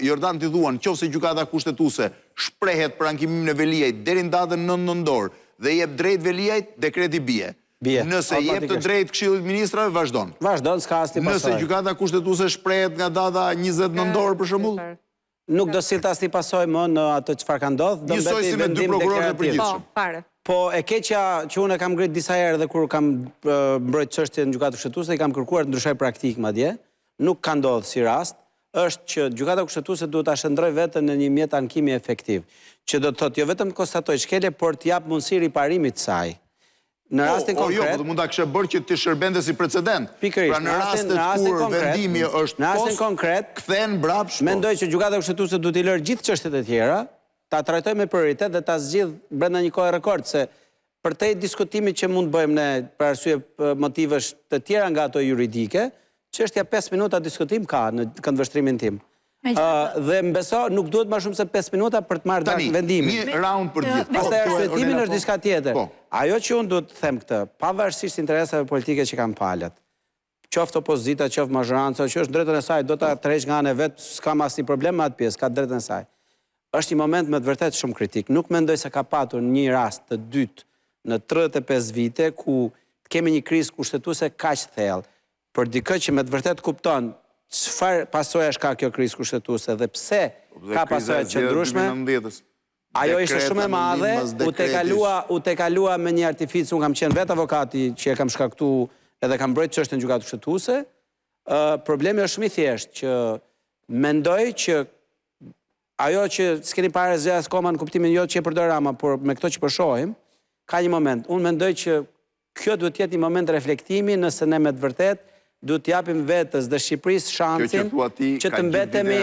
Jordan t'i dhuan, qofse gjykata kushtetuese shprehet për ankimin e Veliajt deri në datën 9 nëntor dhe jep drejt Veliajt, dekreti bie. Nëse jep të drejt Këshillit Ministrave, vazhdon. Vazhdon, s'ka asnjë pasojë. Nëse gjykata kushtetuese shprehet nga data 20 nëntor për shembull, nuk do sillte asnjë pasojë më në atë çfarë ka ndodhur, do njësoj si me dy prokurorë të përgjithshëm. Po e keqja që unë kam ngrit disa herë dhe kur kam mbrojt çështjen në gjykatë kushtetuese, i kam kërkuar të ndryshoj praktik madje, nuk ka ndodhur si rast, është që gjykata kushtetuese duhet ta shndrojë veten në një mjet ankimi efektiv, që do të thotë jo vetëm të konstatoj shkelje, por të jap mundësi riparimit të saj. Në rastin konkret, mund ta kishe bërë që të shërbente si precedent. Pikërisht, pra në rastet kur vendimi është konkret, kthen mbrapsht. Mendoj që gjykata kushtetuese duhet i lërë gjithë çështjet e tjera, ta trajtoj me prioritet dhe ta zgjidh brenda një kohe rekord, se për te diskutimit që mund bëjmë ne për arsye motivesh të tjera nga ato juridike, çështja 5 minuta diskutim ka në këndvështrimin tim. Dhe mbeso nuk duhet më shumë se 5 minuta për të marrë dakë vendimin. Një round për gjithë. Pastaj arsyetimin është diçka tjetër. Ajo që unë duhet të them këtë, pavarësisht interesave politike që kanë palët, qoftë opozita, qoftë mazhoranca, që është drejtën e saj, do ta tërheq nga ana vet, s'kam asnjë problem me atë pjesë, ka drejtën e saj. Është një moment me të vërtetë shumë kritik. Nuk mendoj se ka patur një rast të dytë në 35 vite ku kemi një krizë kushtetuese kaq thellë. Për dikë që me të vërtetë kupton çfarë pasojash ka kjo krizë kushtetuese dhe pse ka pasoja të qëndrueshme. Ajo ishte shumë e madhe, u te kalua me një artific, unë kam qenë vetë avokati që e kam shkaktu edhe kam mbrojtë çështën në gjykatë kushtetuese. Problemi është shumë i thjeshtë që mendoj që ajo që s'keni parë zgjas koma në kuptimin jo që e përdor Rama, por me këto që po shohim, ka një moment. Unë mendoj që kjo duhet të jetë një moment reflektimi nëse ne me të vërtetë duhet t'japim vetës dhe Shqipërisë shansin që të mbetemi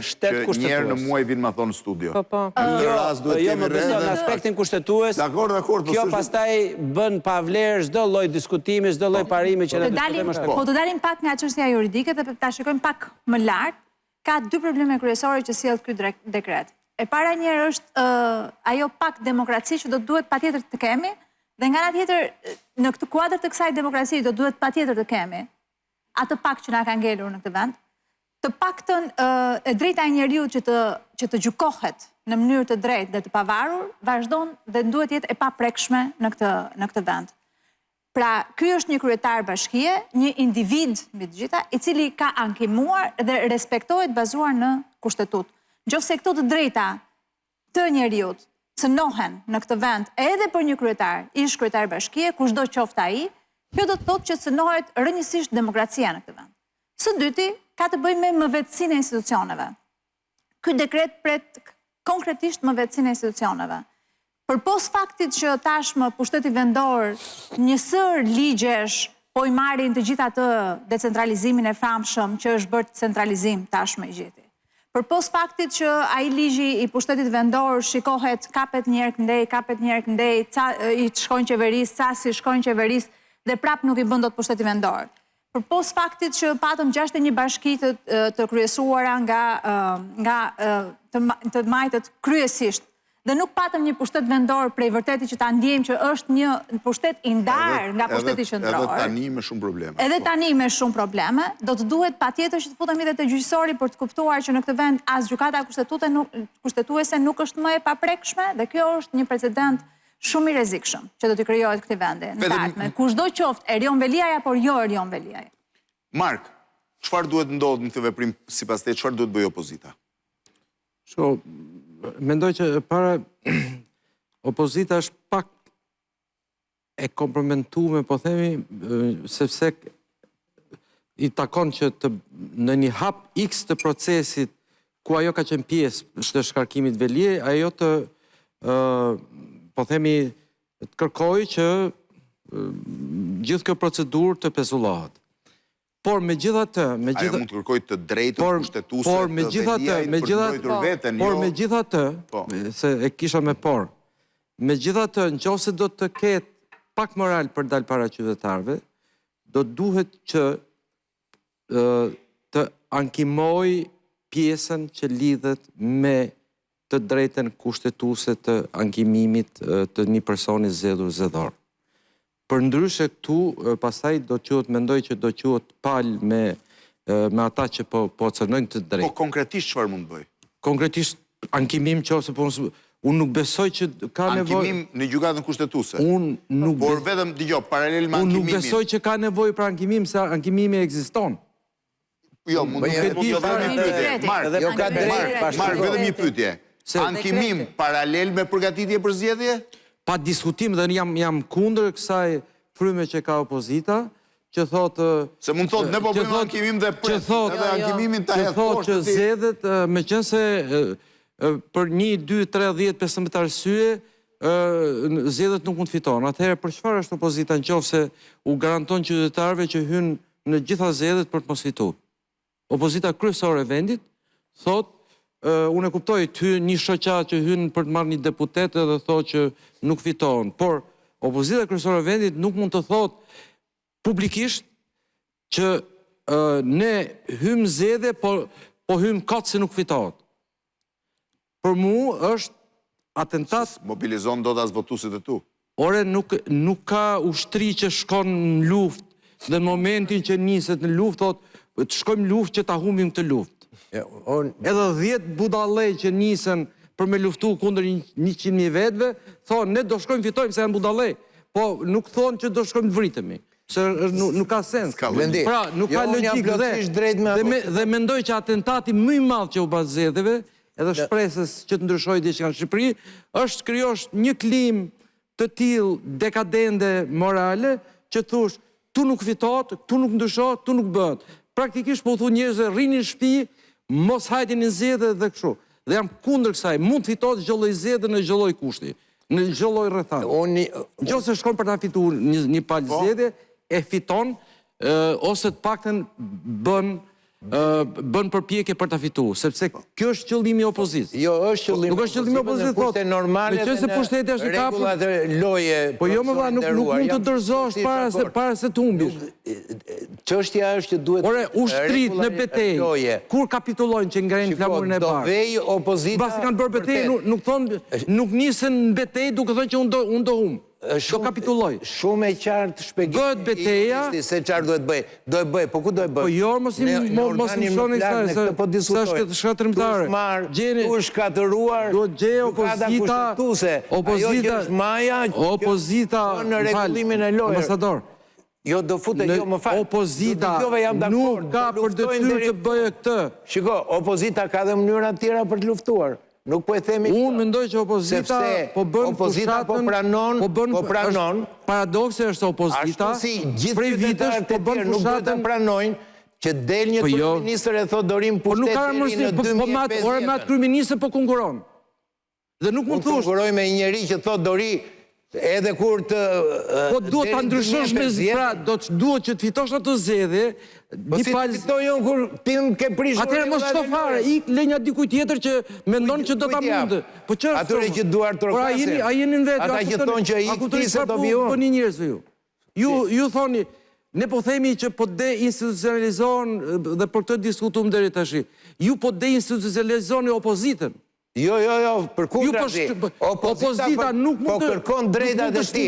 shtet kushtetues. Njerë në muaj vinë ma thonë studio. Jo, më beso në aspektin kushtetues, kjo pastaj bën pa vlerë çdo lloj diskutimi, çdo lloj parimi që ne diskutojmë më shpejt. Po të dalim pak nga çështja juridike dhe ta shikojmë pak më lart, ka dy probleme kryesore që sjell ky dekret. E para njerë është ajo pak demokraci që do duhet patjetër të kemi, dhe nga ana tjetër në këtë kuadër të kësaj demokracie do duhet patjetër të kemi atë pak që na ka ngelur në këtë vend, të paktën e drejta e njeriut që të gjykohet në mënyrë të drejtë dhe të pavarur, vazhdon dhe duhet jetë e paprekshme në këtë vend. Pra, ky është një kryetar bashkie, një individ mbi të gjitha, i cili ka ankimuar dhe respektohet bazuar në kushtetut. Nëse këto të drejta të njeriut cënohen në këtë vend edhe për një kryetar, ish kryetar bashkie, kushdo qoftë ai, kjo do të thotë që cënohet rënjësisht demokracia në këtë vend. Së dyti, ka të bëjë me mëvetësinë e institucioneve. Ky dekret pret konkretisht mëvetësinë e institucioneve. Përpos faktit që tashmë pushteti vendor njësër ligjesh po i marrin të gjitha të decentralizimin e famshëm që është bërë centralizim tashmë i gjithi. Përpos faktit që ai ligji i pushtetit vendor shikohet kapet një herë këndej, i shkojnë qeverisë, ca si shkojnë qeverisë dhe prap nuk i bën dot pushteti vendor. Përpos faktit që patëm 61 bashki të kryesuara nga të majtët kryesisht, dhe nuk patëm një pushtet vendor prej vërteti që ta ndjejmë që është një pushtet i ndarë nga pushteti qendror. Edhe tani me shumë probleme. Edhe tani me shumë probleme, do të duhet patjetër që të futemi edhe te gjyqësori për të kuptuar që në këtë vend as gjykata kushtetuese nuk është më e paprekshme dhe kjo është një precedent shumë i rrezikshëm që do të krijohet këtij vendi në ardhmen. Kushdo qoftë Erion Veliaj apo jo Erion Veliaj. Mark, çfarë duhet ndodhë në këtë veprim sipas teje, çfarë duhet bëjë opozita? Mendoj që para opozita është pak e komprometuar, po themi, sepse i takon që në një hap X të procesit ku ajo ka qenë pjesë të shkarkimit Veliaj, ajo të po themi të kërkoj që gjithë kjo procedurë të pezullohet. Por me gjithatë... Ajo mund të kërkoj të drejtën kushtetuese të Veliajt për të mbrojtur veten, jo... Por me gjithatë, se e kisha me por, me gjithatë, nëse do të ketë pak moral për dalë para qytetarëve, do duhet që të ankimoj pjesën që lidhet me të drejtën kushtetuese të ankimimit të një personi zgjedhur zgjedhor. Për ndryshe këtu, pastaj do quhet, mendoj që do quhet palë me ata që po cënojnë të drejtë. Po konkretisht çfarë mund bëj? Konkretisht ankimim qofse po unë nuk besoj që ka nevojë ankimim në gjykatën kushtetuese. Por vetëm dëgjoj, paralel me ankimimin. Unë nuk besoj që ka nevojë për ankimim se ankimimi ekziston. Jo, mund të them një pyetje. Mark, vetëm një pyetje. Ankimim paralel me përgatitje për zgjedhje? Pa diskutim dhe jam kundër kësaj fryme që ka opozita, që thotë... Se mund thotë, ne po bëjmë ankimim dhe edhe ankimimin ta hedh poshtë. Që zgjedhjet, meqense për 1, 2, 3, 10, 15 arsye, zgjedhjet nuk mund të fiton. Atëherë, për çfarë është opozita nëse u garanton qytetarëve që hynë në gjitha zgjedhjet për të mos fituar? Opozita kryesore e vendit thotë, unë e kuptoj ty një shoqat që hynë për të marrë një deputet dhe thotë që nuk fiton, por opozita kryesore e vendit nuk mund të thotë publikisht që ne hymë zgjedhje, po hymë katë se nuk fitohet. Për mu është atentat... Mobilizon do të as votuesit e tu. Ore, nuk ka ushtri që shkon në luft, dhe në momentin që niset në luft, të shkojmë luft që ta humbim këtë luft. Edhe 10 budallej që nisen për me luftu kundër 100.000 vetëve, thonë, ne do shkojmë fitojmë se janë budallej, po nuk thonë që do shkojmë të vritemi. Se nuk ka sens. Pra, nuk ka logik dhe mendoj që atentati më i madh që u bë zgjedhjeve, edhe shpresës që të ndryshojë diçka në Shqipëri, është krijosh një klim të tillë dekadente morale që thosh, tu nuk fitohet, tu nuk ndryshohet, tu nuk bëhet. Praktikisht po thu njerëzve rrini në shtëpi, mos hajteni në zgjedhje dhe kështu. Dhe jam kundër kësaj, mund të fitohet çdo lloj zgjedhje në çdo lloj kushti, në çdo lloj rrethani. Nëse shkon për ta fituar një palë zgjedhje, e fiton ose të paktën bën përpjekje për ta fituar, sepse kjo është qëllimi i opozitës. Jo, është qëllimi. Nuk është qëllimi i opozitës, thotë normale. Meqense pushteti është i kapur. Rregullat e loje. Po jo më va, nuk mund të dorëzosh para se të humbish. Çështja është që duhet. Ore, ushtrit në betejë, kur kapitullojnë që ngrenë flamurin e bardhë. Do vej opozita. Pasi kanë bërë betejë, nuk thonë, nuk nisën në betejë duke thënë që unë do humb. Do kapitulloj. Shumë e qartë shpjegim. Bëhet beteja. Se çfarë duhet bëj? Do e bëj, po ku do e bëj? Po jo, mos më shoni sa është shkatërrimtare. Gjeni u shkatëruar. Do gjej opozita në rregullimin e lojës. Ambasador. Jo, do futet, jo më fal. Opozita nuk ka për detyrë të bëjë këtë. Shiko, opozita ka dhe mënyra të tjera për të luftuar. Nuk po e themi. Unë mendoj që opozita po bën fushatën, po pranon. Paradoksi është se opozita prej vitesh po bën fushatën. Nuk do të pranojnë që del një kryeministër e thotë dorim pushtetin në 2050. Ora me atë kryeministër po konkuron. Dhe nuk mund thosh. Konkuroj me një njerëz që thotë dori edhe kur të... Po duhet të ndryshosh me zbra, duhet që të fitosh ato zgjedhje. Po si të fitoj unë kur tim ke prishur... Atëherë mos shko fare, ik lenja dikuj tjetër që mendon që do ta mundë. Po ç'është? Atyre që duar trokasin. A jeni në vetë? Ata që thonë që ik ti se do vion. Po një njerëzve ju. Ju thoni, ne po themi që po deinstitucionalizohen dhe për këtë diskutuam deri tash. Ju po deinstitucionalizoni opozitën. Jo, përkundrazi. Opozita nuk mund të kërkon drejtat e tij.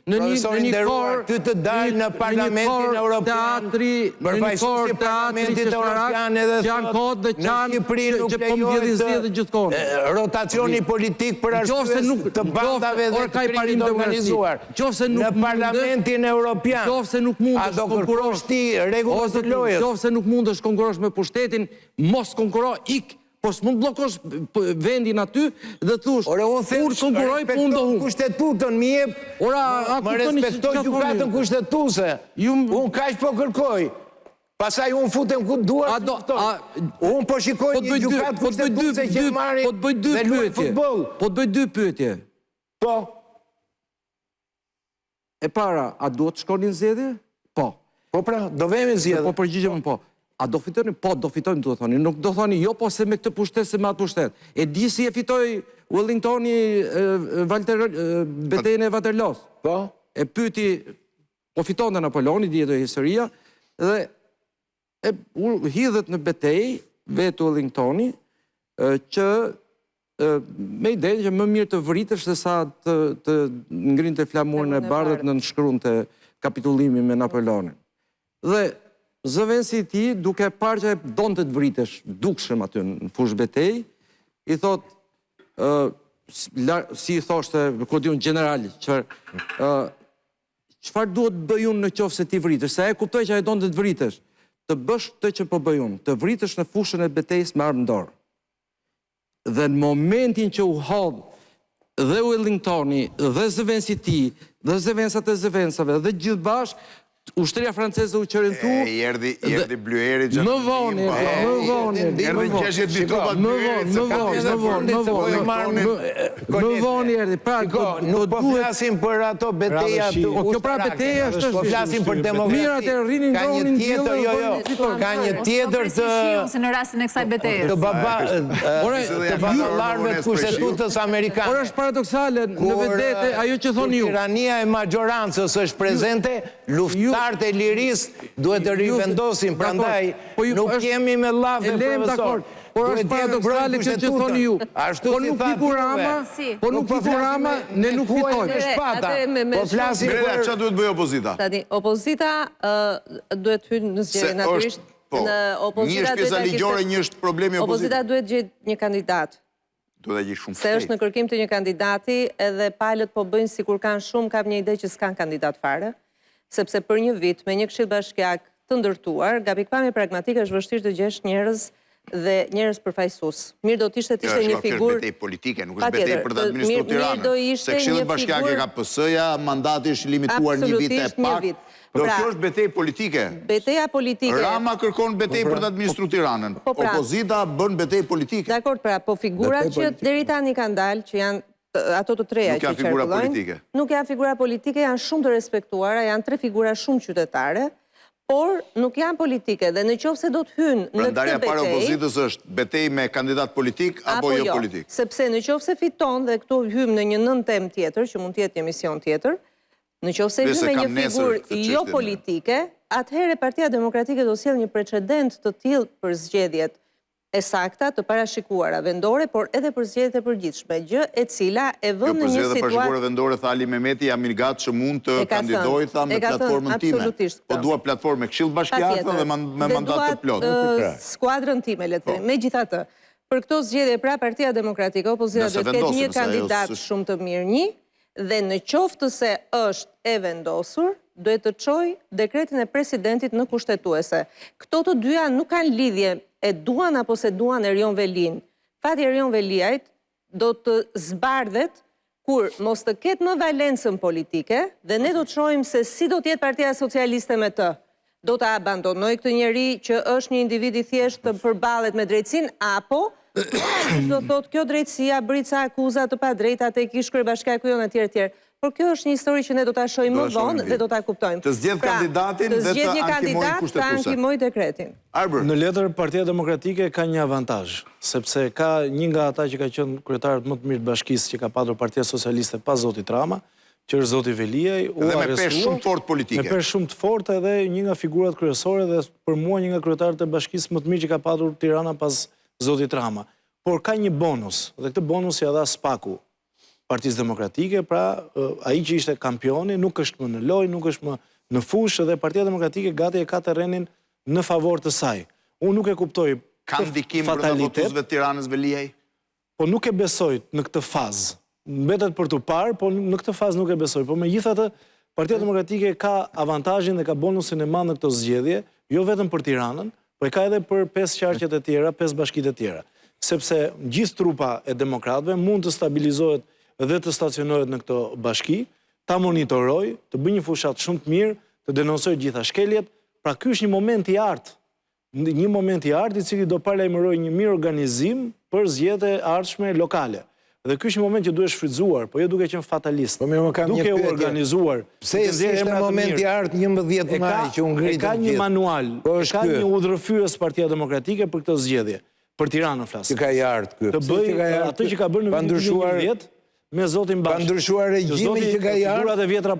Në një korë, ty të dalë në Parlamentin Evropian, përfaqësuesi Parlamentit Evropian edhe që janë kohët dhe qanë që po mbjellin zgjedhje gjithkohë. Rotacioni politik për arsye të bandave dhe të krimit të organizuar. Në Parlamentin Evropian. A do kërkosh ti rregullat e lojës? Nëse nuk mundesh konkurosh me pushtetin, mos konkuro, ik. Po s'mund bllokosh vendin aty dhe thush, kur konkuroj, po unë do humb. Kushtetutën më jep. Më respektoj gjykatën kushtetuese. Unë kaq po kërkoj. Pastaj unë futem ku dua. Unë po shikoj një gjykatë kushtetuese që marrin dhe luajnë futboll. Po të bëj dy pyetje. Po. E para, a duhet të shkoni në zgjedhje? Po. Po pra, do vemi në zgjedhje. Po përgjigjem po. A do fitojnë? Po, do fitojnë, do thoni. Nuk do thoni, jo, po se me këtë pushtet, se me atë pushtet. E di si e fitoj Wellingtoni betejën e Waterloos. Po. E pyti, po fiton dhe Napoleoni, dihet e historia, dhe hidhet në betejë, vetë Wellingtoni, që me idenë që më mirë të vritësh se sa të ngrinte flamurin e bardhët në nënshkruan të kapitullimi me Napoleonin. Dhe zëvendësi i tij, duke parë që donte të vritesh, dukshëm aty në fushë betejë, i thot, si i thoshte, kur diun general, çfarë duhet të bëj unë në qoftë se ti vritesh? Se ai kuptoi që ai donte të vritesh, të bësh këtë që po bëj unë, të vritesh në fushën e betejës me armë në dorë. Dhe në momentin që u hodh dhe Wellingtoni, dhe zëvendësi i tij, dhe zëvendësat e zëvendësave, dhe gjithë bashkë, ushtria franceze u qërentu... Jerdi Blueri gjatë... Më vonë, Jerdi, pra... Nuk po flasim për ato beteja... Kjo pra beteja është... Po flasim për demokrati. Ka një tjetër, ka një tjetër të... Si në rastin e kësaj beteje. Të baballarëve të kushtetutës amerikane. Por është paradoksale, në vedete, ajo që thoni ju. Tirania e majorancës është prezente, luftarët e lirisë duhet të rivendosin, prandaj nuk jemi me llafë, profesor. Por është paradoksale që thoni ju. Po nuk iku Rama, ne nuk fitojmë. Po flasim për... Çfarë duhet bëj opozita? Opozita duhet hyrë në zgjedhje natyrisht. Një është pjesa ligjore, një është problemi opozita. Opozita duhet gjetë një kandidat. Duhet të gjejë shumë se është në kërkim të një kandidati, edhe palët po bëjnë sikur kanë shumë, kam një ide që s'kan kandidat fare, sepse për një vit me një këshill bashkiak të ndërtuar, nga pikpamje pragmatike është vështirë të gjesh njerëz dhe njerëz përfaqësues. Mirë do të ishte një figurë betejë politike, nuk është betejë për të administruar Tiranën. Se këshilli bashkiak e ka PS-ja, mandati është limituar një vit e pak. Do kjo është betejë politike. Beteja politike. Rama kërkon betejë për të administruar Tiranën. Opozita bën betejë politike. Dakor, pra, po figurat që deri tani kanë dalë, që janë ato të treja që qarkullojnë, nuk janë figura politike, janë shumë të respektuara, janë 3 figura shumë qytetare, por nuk janë politike, dhe në qoftë se do të hynë në këtë betejë... Ndarja para opozitës është betejë me kandidat politik apo jo politik? Sepse në qoftë se fiton dhe këtu hymë në një nën temë tjetër, që mund tjetë një emision tjetër, në qoftë se hymë me një figurë jo politike, atëherë Partia Demokratike do sjellë një precedent të tillë për zgjedhjet e sakta të parashikuara vendore, por edhe për zgjedhjet e përgjithshme, gjë e cila e vën në një situatë... Për zgjedhjet e parashikuara vendore, tha Ali Mehmeti, jam i gatshëm që mund të kandidoj, tha, me platformën time. Po dua platformë me këshill bashkiake dhe me mandat të plotë. Skuadrën time, le të themi. Megjithatë, për këto zgjedhje pra Partia Demokratike, opozita do të ketë një kandidat shumë të mirë, dhe në qoftë se është e vendosur, duhet të çojë dekretin e presidentit në kushtetuese. Këto të dyja nuk kanë lidhje e duan apo se duan Erion Velin. Fati Erion Veliajt do të zbardhet kur mos të ketë më valencën politike dhe ne do të shohim se si do të jetë Partia Socialiste me të. Do të abandonoj këtë njeri që është një individ i thjesht të përballet me drejtësinë, apo do thotë kjo drejtësia brica akuza të padrejta te Kishkër Bashkiaku jon etj etj. Por kjo është një histori që ne do ta shohim më vonë dhe do ta kuptojmë. Të zgjedh kandidatin dhe të ankimojë kushtetuese. Të ankimojë dekretin. Në letër Partia Demokratike ka një avantazh, sepse ka një nga ata që ka qenë kryetarët më të mirë të bashkisë që ka patur Partia Socialiste pas zotit Rama, që është zoti Veliaj, u arrestuar. Dhe me peshë shumë të fortë politike. Me peshë shumë të fortë edhe një nga figurat kryesore dhe për mua një nga kryetarët e bashkisë më të mirë që ka patur Tirana pas zotit Rama. Por ka një bonus, dhe këtë bonus ja dha Spaku Partisë Demokratike, pra ai që ishte kampioni nuk është më në lojë, nuk është më në fushë, dhe Partia Demokratike gati e ka terrenin në favor të saj. Unë nuk e kuptoj ka ndikim brenda votuesve të Tiranës Veliaj? Po nuk e besoj në këtë fazë. Mbetet për të parë, po në këtë fazë nuk e besoj. Po megjithatë, Partia Demokratike ka avantazhin dhe ka bonusin e madh në këtë zgjedhje, jo vetëm për Tiranën, por e ka edhe për 5 qarqet e tjera, 5 bashkitë e tjera. Sepse gjithë trupa e demokratëve mund të stabilizohet dhe të stacionohet në këto bashki, ta monitoroj, të bëj një fushat shumë të mirë, të denonsoj gjitha shkeljet, pra ky është një moment i artë. Një moment i artë i cili do paralajmëroj një mirë organizim për zgjedhjet e ardhshme lokale. Dhe ky është një moment që duhet shfrytzuar, po jo duke qenë fatalist. Duke u organizuar. Pse është një moment i artë 11 maj që u ngritën gjithë? Ka një manual, ka një udhërfyes Partia Demokratike për këtë zgjedhje, për Tiranën flas. Që ka i artë ky. Të bëj atë që ka bërë në vitin 2010 me zotin Bash. Ka ndryshuar regjimin që ka i ardhur. Figurat e vjetra